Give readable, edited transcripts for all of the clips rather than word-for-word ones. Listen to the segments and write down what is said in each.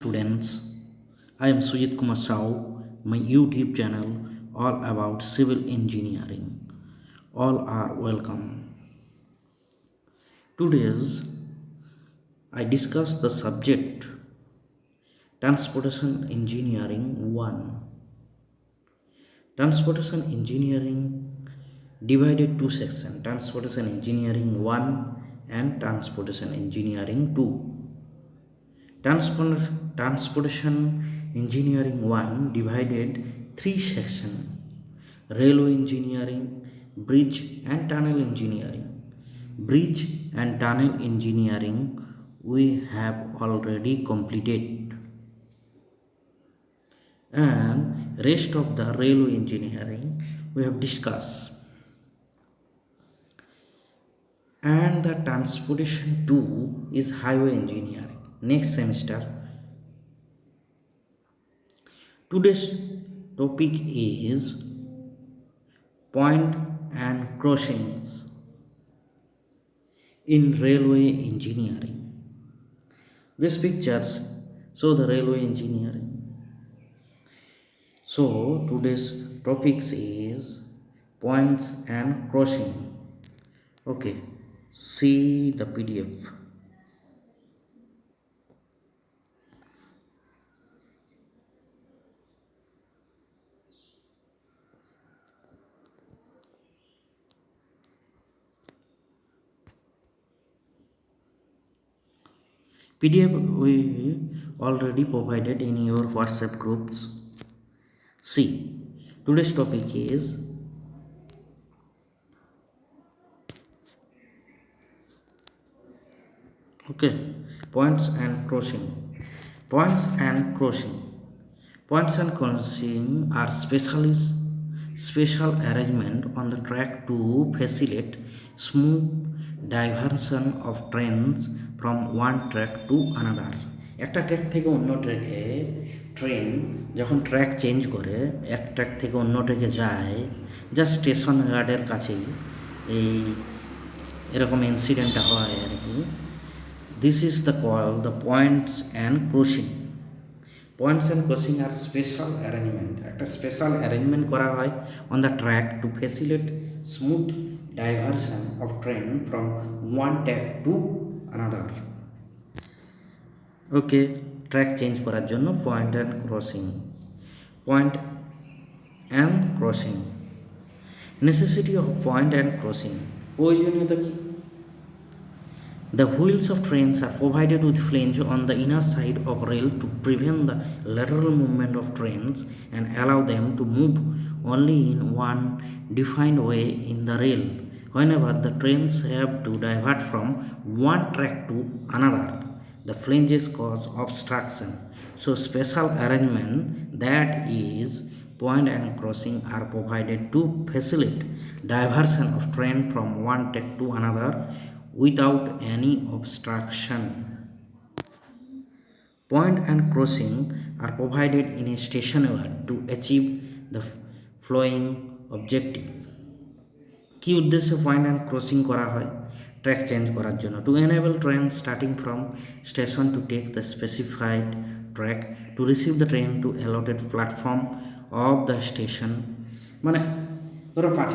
Students, I am Sujit Kumar Rao, my YouTube channel all about civil engineering. All are welcome. Today's I discuss the subject Transportation Engineering 1. Transportation Engineering divided two sections, Transportation Engineering 1 and Transportation Engineering 2. Transportation Engineering 1 divided three sections: Railway Engineering, Bridge and Tunnel Engineering. Bridge and Tunnel Engineering we have already completed, and rest of the Railway Engineering we have discussed. And the Transportation 2 is Highway Engineering. Next semester. Today's topic is point and crossings in railway engineering. These pictures show the railway engineering. So today's topics is points and crossing. Okay, see the PDF. PDF we already provided in your WhatsApp groups. See, today's topic is points and crossing. Points and crossing. Points and crossing are special arrangement on the track to facilitate smooth diversion of trains from one track to another. একটা track থেকে অন্য ট্র্যাকে train যখন track change করে এক track থেকে অন্য ট্র্যাকে যায়, যা স্টেশন গার্ডের কাছেই এই এরকম ইনসিডেন্টটা হয় আর কি। This is the call the points and crossing. Points and crossing are special arrangement, একটা স্পেশাল অ্যারেঞ্জমেন্ট করা হয় on the track to facilitate smooth diversion of train from one track to another. Okay, track change করার জন্য point and crossing. Point and crossing, necessity of point and crossing. প্রয়োজনীয়তা কি? The wheels of trains are provided with flange on the inner side of rail to prevent the lateral movement of trains and allow them to move only in one defined way in the rail whenever the trains have to divert from one track to another. The flanges cause obstruction, so special arrangement, that is point and crossing, are provided to facilitate diversion of train from one track to another without any obstruction. Point and crossing are provided in a station yard to achieve the following objective. কি উদ্দেশ্যে point and crossing করা হয়? Track change করার জন্য, to enable train starting from station to take the specified track, to receive the train to allotted platform of the station. মানে ধরো 5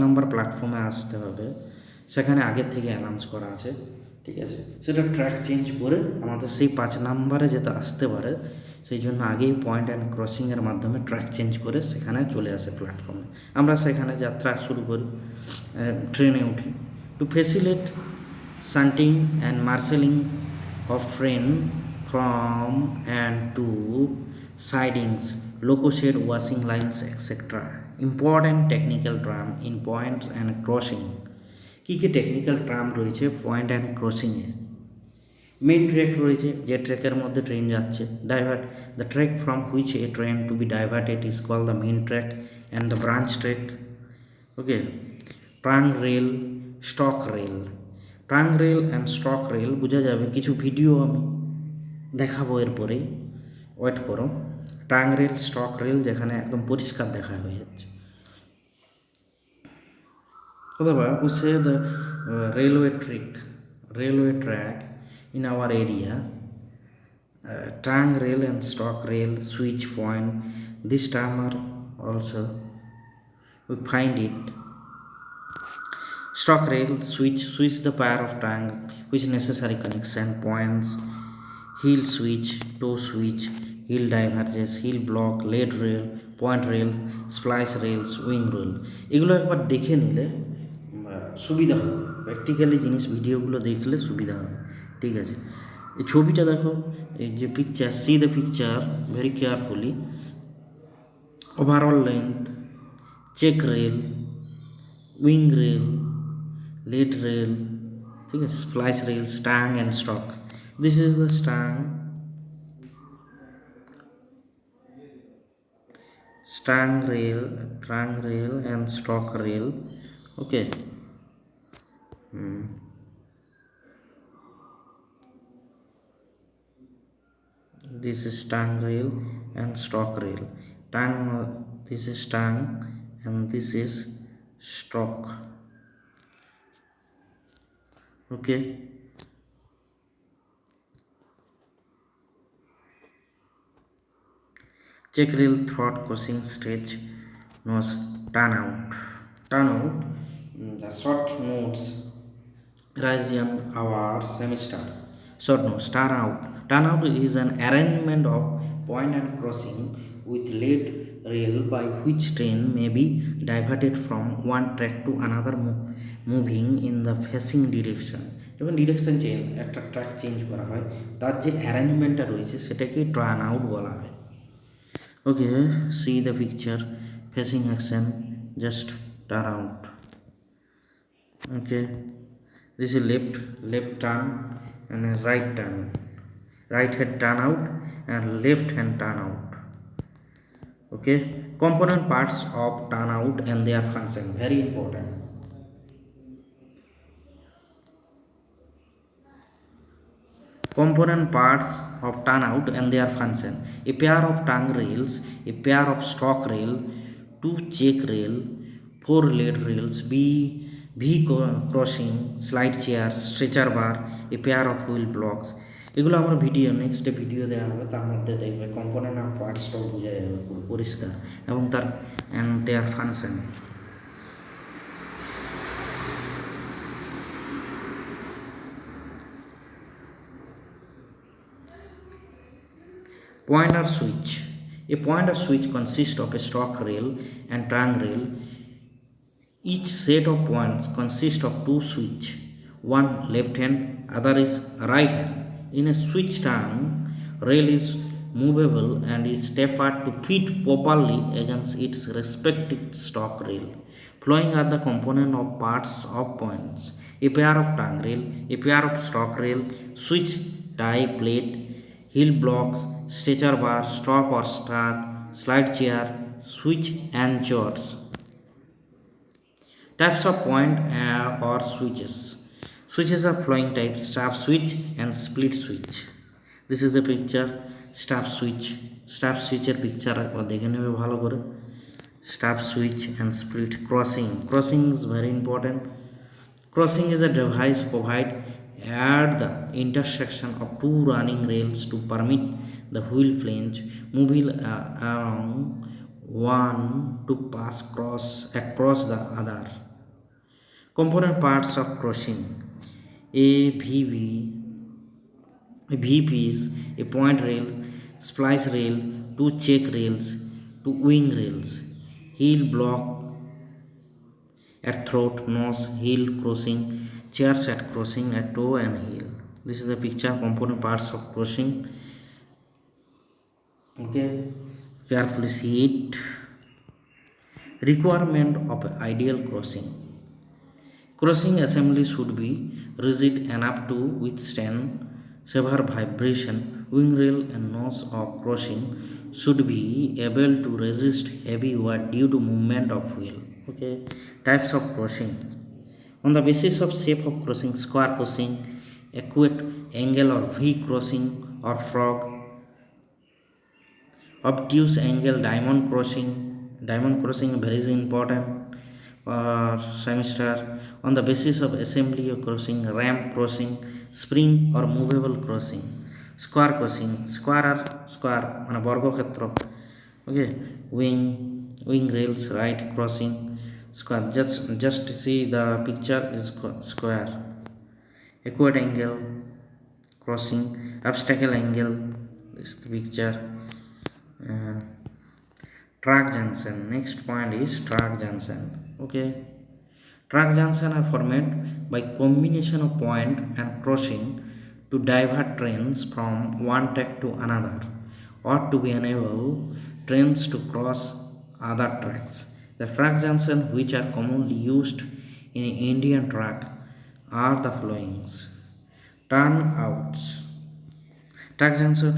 নম্বর প্ল্যাটফর্মে আসতে হবে, সেখানে আগের থেকে অ্যানাউন্স করা আছে, ঠিক আছে, সেটা ট্র্যাক চেঞ্জ করে আমাদের সেই 5 নম্বরে যেতে আসতে পারে, সেই জন্য আগেই পয়েন্ট অ্যান্ড ক্রসিংয়ের মাধ্যমে ট্র্যাক চেঞ্জ করে সেখানে চলে আসে প্ল্যাটফর্মে, আমরা সেখানে যাত্রা শুরু করি, ট্রেনে উঠি। To facilitate shunting and marshalling of train from and to sidings, loco shed, washing lines, etc. Important technical term in points and crossing. কী কী টেকনিক্যাল টার্ম রয়েছে পয়েন্ট অ্যান্ড ক্রসিংয়ে? মেন ট্র্যাক রয়েছে, যে ট্র্যাকের মধ্যে ট্রেন যাচ্ছে। Divert, the track from which a train to be diverted is call the main track and the branch track. Okay, trunk rail, stock rail. Trunk rail and stock rail বোঝা যাবে, কিছু video আমি দেখাবো এরপরেই, wait করো। Trunk rail, stock rail যেখানে একদম পরিষ্কার দেখা হয়ে যাচ্ছে। অথবা we say the railway track in our area Trunk rail and stock rail, switch point. This term are also we find it. Stock rail, switch the pair of trunk which necessary connection points. Heel switch, toe switch, heel diverges, heel block, lead rail, point rail, splice rails, wing rail। এগুলো একবার দেখে নিলে সুবিধা হবে, practically জিনিস ভিডিওগুলো দেখলে সুবিধা হবে। ঠিক আছে, এই ছবিটা দেখো, এই যে picture, see the picture very carefully. Overall length, check rail, wing rail, lead rail, ঠিক আছে, splice rail, stang and stock. This is the stang rail, trunk rail and stock rail. Okay. This is stang rail and stock rail. This is stang and this is stock. Okay. Check rail throat crossing stage nose turn out the short notes Rasian our semester short notes turn out is an arrangement of point and crossing with lead rail by which train may be diverted from one track to another moving in the facing direction। যখন direction change, একটা track change করা হয়, তার যে অ্যারেঞ্জমেন্টটা রয়েছে সেটাকে turn out বলা হয়। Okay, see the picture, facing action, just turn out. Okay, this is left turn and a right turn, right head turn out and left hand turn out. Okay, component parts of turn out and their function, very important. Component parts of turnout and their function: a pair of tongue rails, a pair of stock rail, 2 check rail, 4 lead rails, V crossing, slide chair, stretcher bar, a pair of wheel blocks। এগুলো আমার video next video দেওয়া হবে, তার মধ্যে দেখবে component of পার্টসটাও বোঝা যাবে পরিষ্কার, এবং তার and their function. Pointer switch. A pointer switch consists of a stock rail and trunk rail. Each set of points consists of 2 switches, one left hand, other is right hand. In a switch trunk, rail is movable and is tapered to fit properly against its respective stock rail. Following are the component of parts of points: a pair of trunk rail, a pair of stock rail, switch tie plate, heel blocks, stretcher bar, stop or start, slide chair, switch anchors। Types of point or switches. Switches are flowing types: stop switch and split switch। This is the picture, stop switch এর picture একবার দেখে নেবে ভালো করে। Stop switch and split crossing is very important। Crossing is a device provided at the intersection of 2 running rails to permit the wheel flange moving along one to pass across the other। Component parts of crossing: a VPs, a point rail, splice rail, 2 check rails, 2 wing rails, heel block at throat, nose, heel crossing, chairs at crossing at toe and heel। This is the picture, component parts of crossing। Okay, carefully see it। Requirement of ideal crossing: crossing assembly should be rigid enough to withstand severe vibration. Wing rail and nose of crossing should be able to resist heavy weight due to movement of wheel। Okay, types of crossing: on the basis of shape of crossing: square crossing, acute angle or V crossing or frog, obtuse angle, diamond crossing very important semester। On the basis of assembly of crossing: ramp crossing, spring or movable crossing। Square crossing, square আর square মানে বর্গক্ষেত্র। Okay, wing rails right crossing square, just see the picture is square. Acute angle crossing, obstacle angle, this is the picture. uh, Track junction, next point is track junction. Okay, track junction are formed by combination of point and crossing to divert trains from one track to another, or to be enable trains to cross other tracks. The track junction which are commonly used in Indian track are the following: turnouts, track junction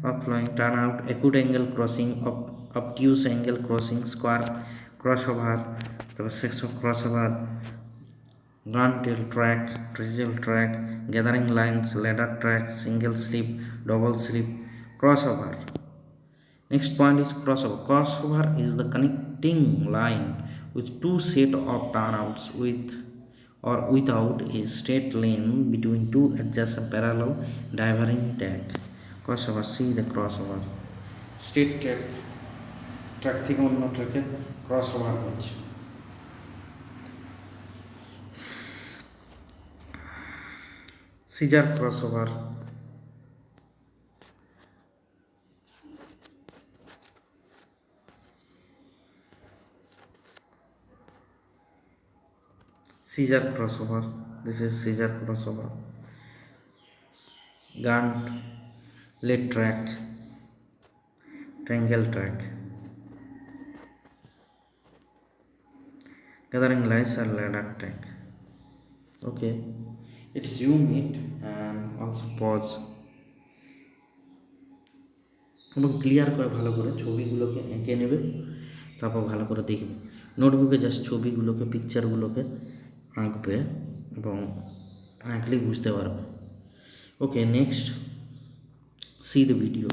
of flowing turnout, acute angle crossing, obtuse angle crossing, square crossover, the section crossover, gun tail track, triple track, gathering lines, ladder track, single slip, double slip, crossover. Next point is crossover. Crossover is the connecting line with two set of turnouts with or without a straight lane between two adjacent parallel diverging track. Crossover, see the crossover. Straight track থেকে অন্য ট্র্যাকে crossover হচ্ছে। scissor crossover, scissor crossover, this is scissor crossover. Gauntlet track, triangle track, gathering lines are ladder track. Okay, it's zoom it and also pause এবং clear করে ভালো করে ছবিগুলোকে এঁকে নেবে, তারপর ভালো করে দেখবে। নোটবুকে জাস্ট ছবিগুলোকে পিকচারগুলোকে আঁকবে এবং আঁকলেই বুঝতে পারবে। ওকে, নেক্সট সি দ্য ভিডিও।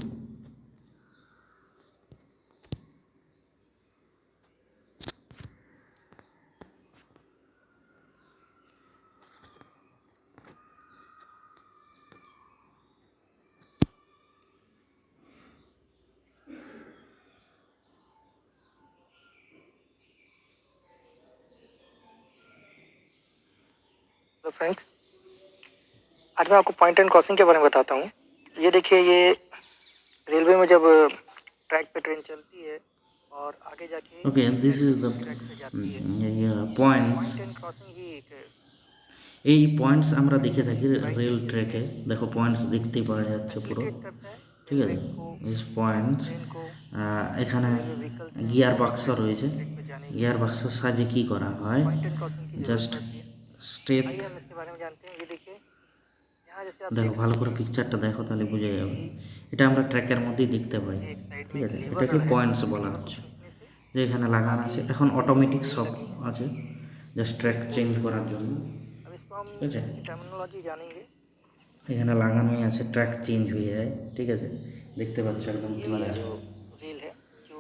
तो फ्रेंड्स, आज मैं आपको पॉइंट एंड क्रॉसिंग के बारे में बताता हूँ। ये देखिए, ये रेलवे में जब ट्रैक पे ट्रेन चलती है और आगे जाके okay, this is the track पे जाती है, পয়েন্টস। पॉइंट एंड क्रॉसिंग ही एक এই পয়েন্টস আমরা দেখে থাকি রেল ট্র্যাকে। দেখো পয়েন্টস দেখতেই পাওয়া যাচ্ছে পুরো, फैसिलिटेट करता है ঠিক আছে। এই পয়েন্টস, ट्रेन को এখানে व्हीकल से গিয়ার বাক্স রয়েছে। ट्रैक पे जाने के গিয়ার বাক্সের সাহায্যে কী করা হয়, पॉइंट एंड क्रॉसिंग की জাস্ট जरूरत पड़ती है। স্ট্রেট, आइए हम इसके बारे में जानते हैं। ये देखिए, यहाँ जैसे आप দেখো देख ভালো सकते করে हैं পিকচারটা দেখো তাহলে বুঝে যাবে। এটা আমরা ট্র্যাকের মধ্যেই দেখতে পাই, एक साइड ঠিক में एक আছে। लीवर এটাকে है, পয়েন্টস इस বলা लीवर को হচ্ছে, खींचने से যে এখানে লাগানো আছে। এখন অটোমেটিক সব আছে, জাস্ট ট্র্যাক চেঞ্জ করার জন্য, अब इसको हम ঠিক আছে। इसकी टर्मिनोलॉजी जानेंगे। এখানে লাগানোই আছে, ট্র্যাক চেঞ্জ হয়ে যায়, ঠিক আছে। দেখতে পাচ্ছ একদম ये वाला ক্লিয়ার। जो रेल है, जो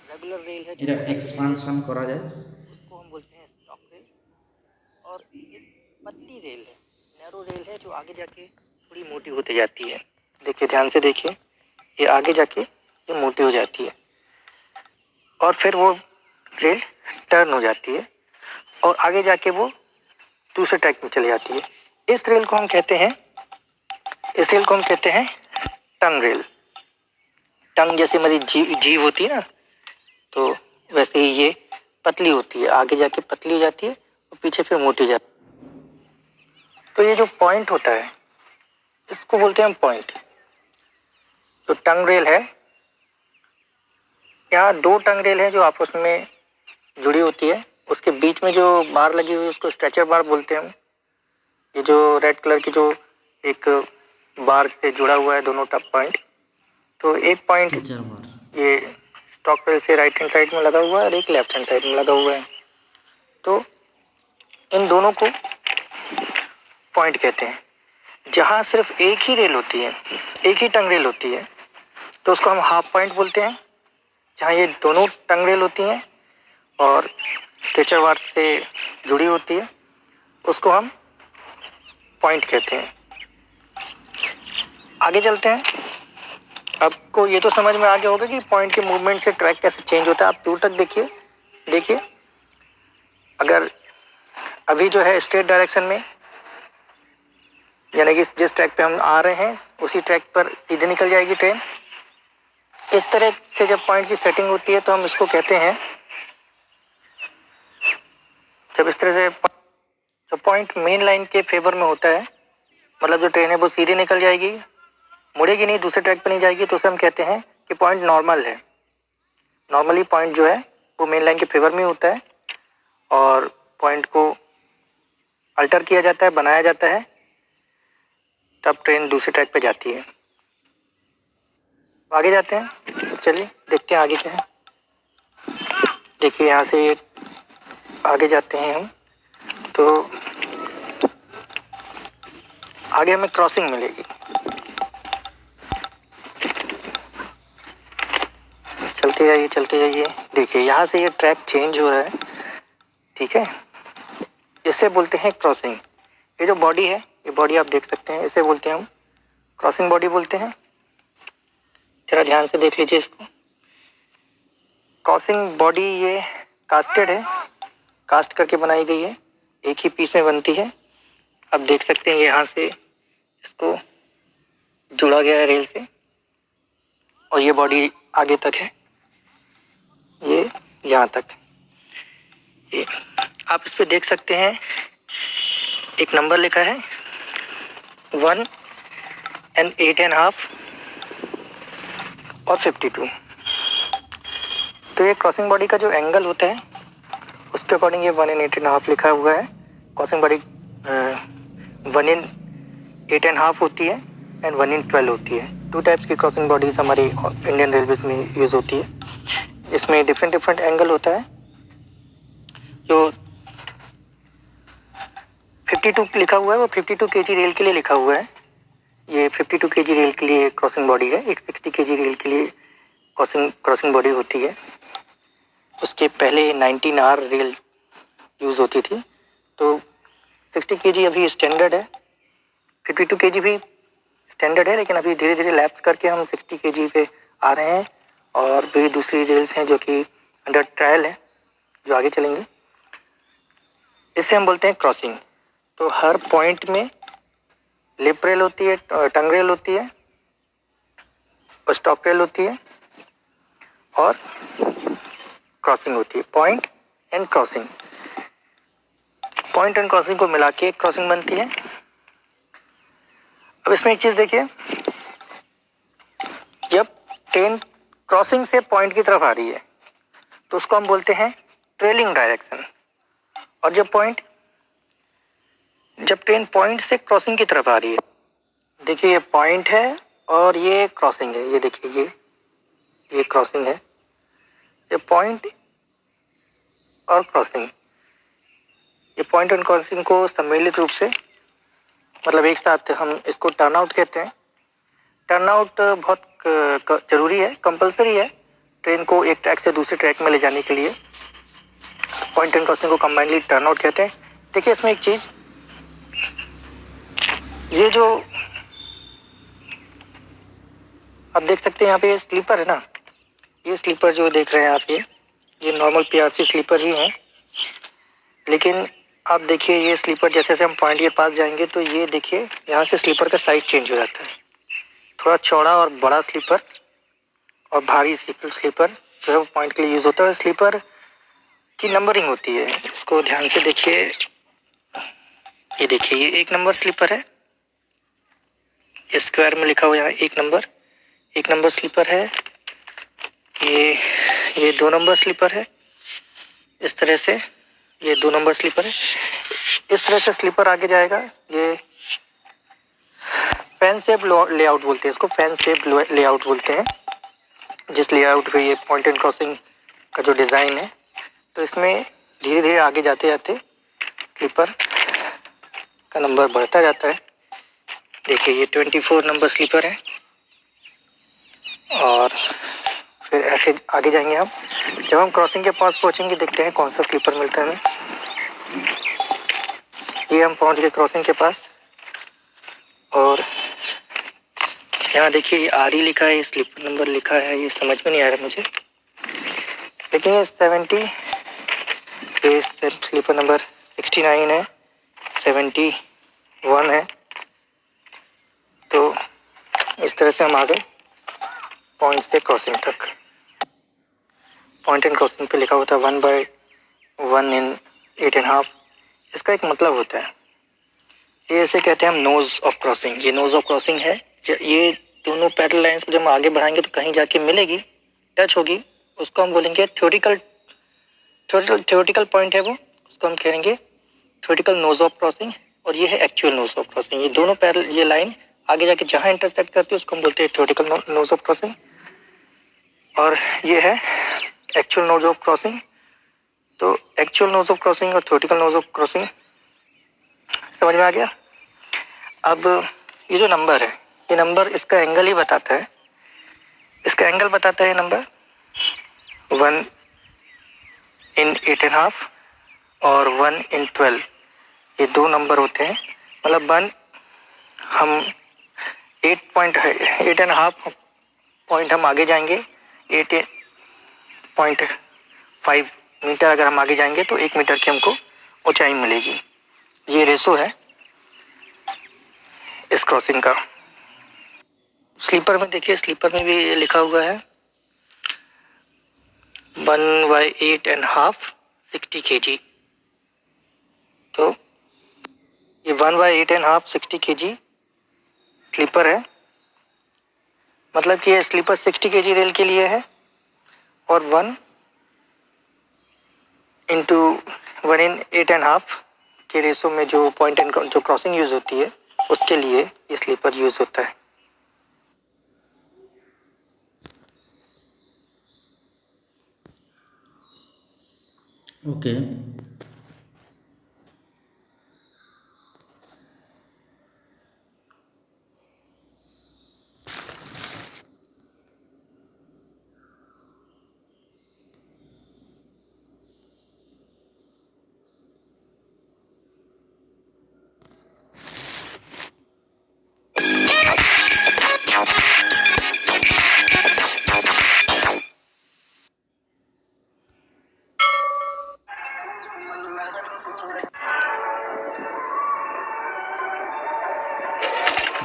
रेगुलर रेल है, जो এটা मोटा रेल है, এক্সপানশন করা যায়। उसको हम बोलते हैं स्टॉक रेल। और एक पतली रेल है, नैरो रेल है, जो आगे जाके थोड़ी मोटी होती जाती है। देखिए, ध्यान से देखिए, ये आगे जाके ये मोटी हो जाती है और फिर वो रेल टर्न हो जाती है और आगे जाके वो दूसरे ट्रैक में चली जाती है। इस रेल को हम कहते हैं टंग रेल। टंग जैसे हमारी जीभ होती है ना, तो वैसे ही ये पतली होती है, आगे जाके पतली हो जाती है और पीछे फिर मोटी हो जाती है। तो ये जो पॉइंट होता है, इसको बोलते हैं हम पॉइंट। तो टंग रेल है, यहाँ दो टंग रेल है जो आपस में जुड़ी होती है। उसके बीच में जो बार लगी हुई है उसको स्ट्रेचर बार बोलते हैं हम। ये जो रेड कलर की जो एक बार से जुड़ा हुआ है दोनों टप पॉइंट, तो एक पॉइंट टीचर बार, ये स्टॉक रेल से राइट हैंड साइड में लगा हुआ है और एक लेफ्ट हैंड साइड में लगा हुआ है। तो इन दोनों को पॉइंट कहते हैं। जहाँ सिर्फ एक ही रेल होती है, एक ही टंग रेल होती है, तो उसको हम हाफ पॉइंट बोलते हैं। जहाँ ये दोनों टंग रेल होती हैं और स्ट्रेचर बार से जुड़ी होती है, उसको हम पॉइंट कहते हैं। आगे चलते हैं। आपको ये तो समझ में आ गया होगा कि पॉइंट के मूवमेंट से ट्रैक कैसे चेंज होता है। आप दूर तक देखिए अगर अभी जो है स्ट्रेट डायरेक्शन में, यानी कि जिस ट्रैक पे हम आ रहे हैं उसी ट्रैक पर सीधे निकल जाएगी ट्रेन। इस तरह से जब पॉइंट की सेटिंग होती है तो हम इसको कहते हैं, जब इस तरह से जो पॉइंट मेन लाइन के फेवर में होता है, मतलब जो ट्रेन है वो सीधे निकल जाएगी, मुड़ेगी नहीं, दूसरे ट्रैक पर नहीं जाएगी, तो उसे हम कहते हैं कि पॉइंट नॉर्मल है। नॉर्मली पॉइंट जो है वो मेन लाइन के फेवर में होता है और पॉइंट को अल्टर किया जाता है, बनाया जाता है, तब ट्रेन दूसरे ट्रैक पे जाती है। आगे जाते हैं, चलिए देखते हैं आगे क्या है। देखिए यहाँ से आगे जाते हैं हम, तो आगे हमें क्रॉसिंग मिलेगी। चलते जाइए। देखिए यहाँ से ये ट्रैक चेंज हो रहा है, ठीक है, इससे बोलते हैं क्रॉसिंग। ये जो बॉडी है, ये बॉडी आप देख सकते हैं, इसे बोलते हैं हम क्रॉसिंग बॉडी बोलते हैं। जरा ध्यान से देख लीजिए इसको। क्रॉसिंग बॉडी ये कास्टेड है, कास्ट करके बनाई गई है, एक ही पीस में बनती है। आप देख सकते हैं यहाँ से इसको जुड़ा गया है रेल से, और ये बॉडी आगे तक है, ये यहाँ तक। ये आप इस पे देख सकते हैं एक नंबर लिखा है 1 and 8.5 और 52। तो ये क्रॉसिंग बॉडी का जो एंगल होता है उसके अकॉर्डिंग ये 1 and 8.5 लिखा हुआ है। क्रॉसिंग बॉडी 1 in 8.5 होती है एंड 1 in 12 होती है। 2 टाइप्स की क्रॉसिंग बॉडीज हमारी इंडियन रेलवेज में यूज़ होती है। इसमें डिफरेंट एंगल होता है। जो 52 लिखा हुआ है वो 52 kg रेल के लिए लिखा हुआ है। ये 52 kg रेल के लिए क्रॉसिंग बॉडी है। एक 60 kg रेल के लिए क्रॉसिंग बॉडी होती है। उसके पहले 19R रेल यूज़ होती थी, तो 60 kg अभी स्टैंडर्ड है, 52 kg भी स्टैंडर्ड है, लेकिन अभी धीरे धीरे लैप्स करके हम 60 kg पे आ रहे हैं। और भी दूसरी रेल्स हैं जो कि अंडर ट्रायल है, जो आगे चलेंगे। इसे हम बोलते हैं क्रॉसिंग। तो हर पॉइंट में लिप रेल होती है, टंग रेल होती है, और स्टॉप रेल होती है, और क्रॉसिंग होती है। Point and crossing, point and crossing को मिला के एक क्रॉसिंग बनती है। अब इसमें एक चीज़ देखिए, जब ट्रेन क्रॉसिंग से पॉइंट की तरफ आ रही है तो उसको हम बोलते हैं ट्रेलिंग डायरेक्शन। और जब ट्रेन पॉइंट से क्रॉसिंग की तरफ आ रही है, देखिए ये पॉइंट है और ये क्रॉसिंग है। ये देखिए ये क्रॉसिंग है, ये पॉइंट और क्रॉसिंग, ये पॉइंट एंड क्रॉसिंग को सम्मिलित रूप से, मतलब एक साथ, हम इसको टर्न आउट कहते हैं। टर्न आउट बहुत ज़रूरी है, कंपलसरी है ट्रेन को एक ट्रैक से दूसरे ट्रैक में ले जाने के लिए। पॉइंट एंड क्रॉसिंग को कंबाइनली टर्न आउट कहते हैं। देखिए इसमें एक चीज़, ये जो आप देख सकते हैं यहाँ पे ये स्लीपर है ना, ये स्लीपर जो देख रहे हैं आप, ये नॉर्मल PRC स्लीपर ही हैं। लेकिन आप देखिए ये स्लीपर जैसे जैसे हम पॉइंट के पास जाएंगे तो ये देखिए यहाँ से स्लीपर का साइज चेंज हो जाता है। थोड़ा चौड़ा और बड़ा स्लीपर और भारी स्लीपर जो है वो पॉइंट के लिए यूज़ होता है। स्लीपर की नंबरिंग होती है, इसको ध्यान से देखिए। ये देखिए ये 1 नंबर स्लीपर है, स्क्वायर में लिखा हुआ यहाँ 1 नंबर स्लीपर है। ये 2 नंबर स्लीपर है, इस तरह से ये 2 नंबर स्लीपर है। इस तरह से स्लीपर आगे जाएगा। ये फैन शेप लेआउट बोलते हैं इसको, फैन शेप लेआउट बोलते हैं, जिस लेआउट पे ये पॉइंट एंड क्रॉसिंग का जो डिज़ाइन है। तो इसमें धीरे धीरे आगे जाते जाते स्लीपर का नंबर बढ़ता जाता है। देखिए ये 24 नंबर स्लीपर है, और फिर ऐसे आगे जाएंगे हम। जब हम क्रॉसिंग के पास पहुंचेंगे देखते हैं कौन सा स्लीपर मिलता है हमें। ये हम पहुंच गए क्रॉसिंग के पास, और यहाँ देखिए ये आर लिखा है, स्लीपर नंबर लिखा है, ये समझ में नहीं आ रहा मुझे, लेकिन ये 70 ये स्लीपर नंबर 69 है, 71 है। तो इस तरह से हम आ गए पॉइंट से क्रॉसिंग तक। पॉइंट एंड क्रॉसिंग पे लिखा होता है 1/1 इन 8.5। इसका एक मतलब होता है, ये ऐसे कहते हैं हम नोज ऑफ क्रॉसिंग। ये नोज ऑफ क्रॉसिंग है, ये दोनों पैरेलल लाइंस को जब हम आगे बढ़ाएंगे तो कहीं जाके मिलेगी, टच होगी, उसको हम बोलेंगे थ्योरेटिकल पॉइंट है वो, उसको हम कहेंगे थ्योरेटिकल नोज ऑफ क्रॉसिंग। और ये है एक्चुअल नोज ऑफ क्रॉसिंग। ये दोनों पैरेलल, ये लाइन आगे जाके जहाँ इंटरसेक्ट करती है उसको हम बोलते हैं थ्योरेटिकल नोज ऑफ क्रॉसिंग, और ये है एक्चुअल नोज ऑफ क्रॉसिंग। तो एक्चुअल नोज ऑफ क्रॉसिंग और थ्योरेटिकल नोज ऑफ क्रॉसिंग समझ में आ गया। अब ये जो नंबर है, ये नंबर इसका एंगल ही बताता है, इसका एंगल बताता है ये नंबर 1 इन 8.5 और 1 इन 12। ये दो नंबर होते हैं, मतलब 1 हम 8.5 पॉइंट हम आगे जाएंगे, 8.5 मीटर अगर हम आगे जाएंगे तो 1 मीटर की हमको ऊंचाई मिलेगी। ये रेशो है इस क्रॉसिंग का। स्लीपर में देखिए, स्लीपर में भी लिखा हुआ है 1/8.5 60 kg। तो ये 1/8.5 60 kg स्लीपर है, मतलब कि ये स्लीपर 60 kg रेल के लिए है, और 1 इन 8.5 के रेशो में जो पॉइंट एंड जो क्रॉसिंग यूज होती है उसके लिए ये स्लीपर यूज होता है। ओके,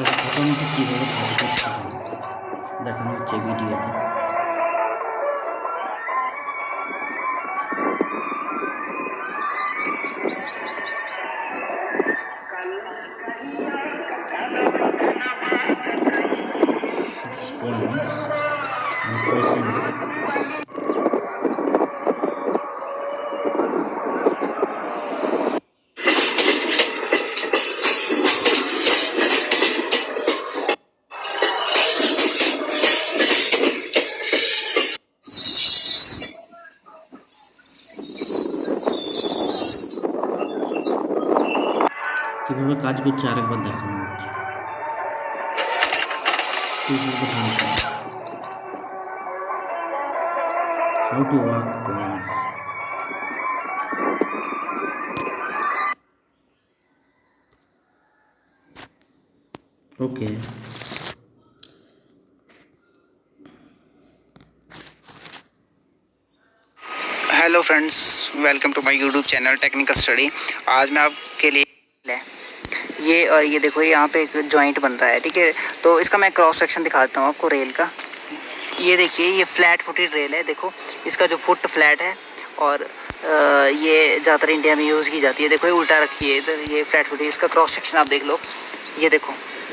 প্রথমত কীভাবে কাজ করতে হয় দেখানো হচ্ছে ভিডিওতে। Points and crossing কীভাবে কাজ করছে আরেকবার দেখানো হচ্ছে। This is the function. How to work points. Okay. Hello friends, welcome to my YouTube channel technical study. आज मैं आपके लिए ये और ये देखो, यहाँ पे एक जॉइंट बन रहा है, ठीक है। तो इसका मैं क्रॉस सेक्शन दिखा देता हूँ आपको रेल का। ये देखिए, ये फ्लैट फुटेड रेल है, देखो इसका जो फुट फ्लैट है, और ये ज़्यादातर इंडिया में यूज़ की जाती है। देखो ये उल्टा रखी है इधर, ये फ्लैट फुटेड, इसका क्रॉस सेक्शन आप देख लो। ये देखो,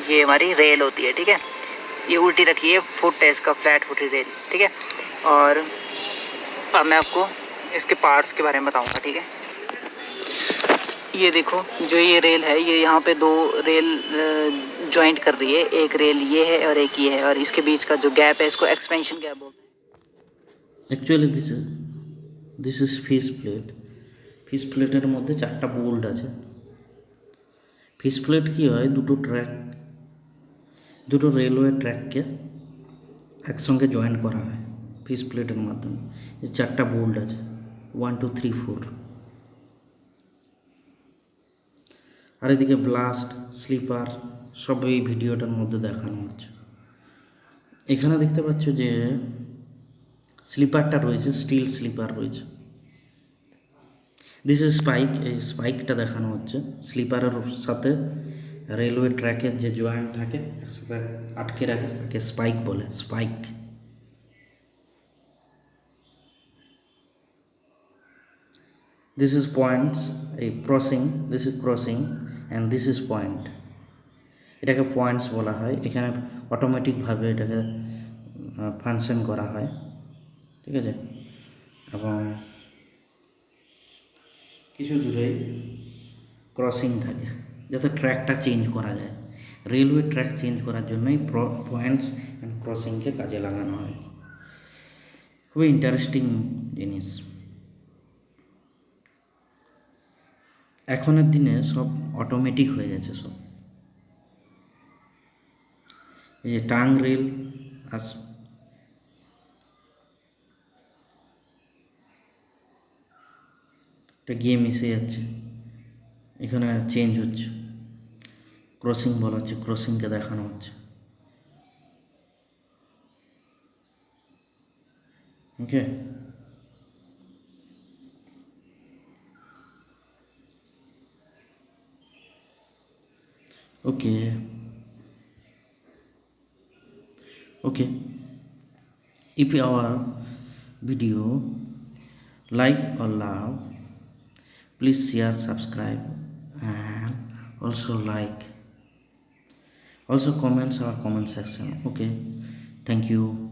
ये हमारी रेल होती है, ठीक है। ये उल्टी रखी है, फुट है इसका, फ्लैट फुटेड रेल, ठीक है। और अब मैं आपको इसके पार्ट्स के बारे में बताऊंगा, ठीक है। ये देखो, जो ये रेल है, ये यहाँ पे दो रेल जॉइंट कर रही है। एक रेल ये है और एक ये है, और इसके बीच का जो गैप है इसको एक्सपेंशन गैप बोलते हैं। Actually this is fish plate. Fish प्लेटेर मध्य 4टा बोल्ट আছে। फिश प्लेट কি হয়, দুটো রেলওয়ে ট্র্যাককে একসঙ্গে জয়েন করা হয় ফিশ প্লেটের মাধ্যমে। এই 4টা বোল্ট আছে, 1 2 3 4। আর এদিকে ব্লাস্ট, স্লিপার সব এই ভিডিওটার মধ্যে দেখানো হচ্ছে। এখানে দেখতে পাচ্ছ যে স্লিপারটা রয়েছে, স্টিল স্লিপার রয়েছে। দিস ইজ স্পাইক, এই স্পাইকটা দেখানো হচ্ছে। স্লিপারের সাথে রেলওয়ে ট্র্যাকের যে জয়েন্ট থাকে একসাথে আটকে রাখে তাকে স্পাইক বলে, স্পাইক। দিস ইজ পয়েন্টস, এই crossing, this is crossing and this is point. এটাকে পয়েন্টস বলা হয়। এখানে অটোমেটিকভাবে এটাকে ফাংশন করা হয়, ঠিক আছে। এবং কিছু দূরে ক্রসিং থাকে যাতে ট্র্যাকটা চেঞ্জ করা যায়। রেলওয়ে ট্র্যাক চেঞ্জ করার জন্যই পয়েন্টস অ্যান্ড ক্রসিংকে কাজে লাগানো হয়। খুবই ইন্টারেস্টিং জিনিস। এখনের দিনে সব অটোমেটিক হয়ে গেছে সব। এই যে টাং রেল এটা গিয়ে মিশে যাচ্ছে, এখানে চেঞ্জ হচ্ছে। ক্রসিং বলা হচ্ছে, ক্রসিংকে দেখানো হচ্ছে। ওকে, okay, okay. If our video like or love, please share, subscribe, and also like, also comments our comment section. Okay, thank you.